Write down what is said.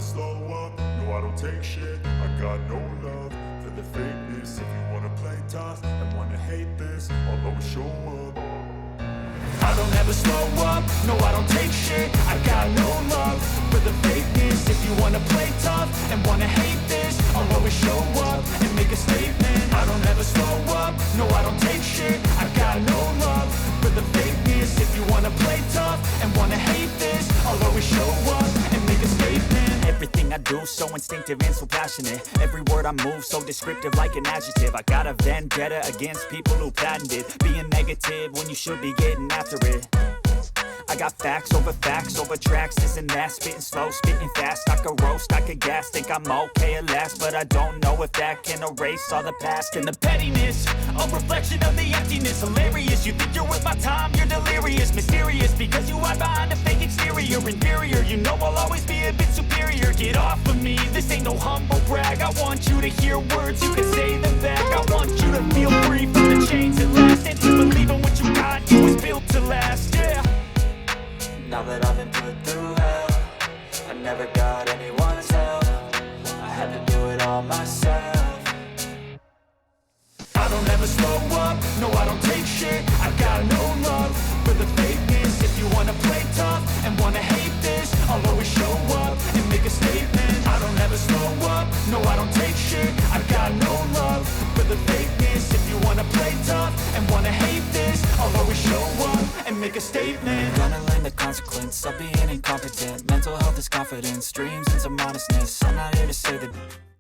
slow up, no I don't take shit. I got no love for the fakeness. If you wanna play tough and wanna hate this, I'll always show up. I don't ever slow up, no I don't take shit. I got no love for the fakeness. If you wanna play tough and wanna hate this, I'll always show up and make a statement. I don't ever slow up, no I don't take shit. I got no love for the fakeness. If you wanna play tough and wanna hate this, I'll always show up and make a statement. Everything I do so instinctive and so passionate. Every word I move so descriptive like an adjective. I got a vendetta against people who patented being negative when you should be getting after it. I got facts over tracks, this and that. Spitting slow, spitting fast. I could roast, I could gas. Think I'm okay at last, but I don't know if that can erase all the past. And the pettiness, a reflection of the emptiness. Hilarious, you think you're worth my time, you're delirious. Mysterious, because you hide behind a fake exterior. Inferior, you know I'll always be a bit superior. Get off of me, this ain't no humble brag. I want you to hear words, you can say them back. I want you to feel free from the chains at last, and to believe in what you got, it was built to last, yeah. Now that I've been put through hell, I never got anyone's help. I had to do it all myself. I don't ever slow up, no I don't take shit. I got no love for the fakeness. If you wanna play tough and wanna hate this, I'll always show up and make a statement. I don't ever slow up, no I don't take shit. I got no love for the fakeness. If you wanna play tough and wanna hate this, I'll always show up and make a statement. Gonna learn the consequence of being incompetent. Mental health is confidence, dreams and some honestness. I'm not here to say that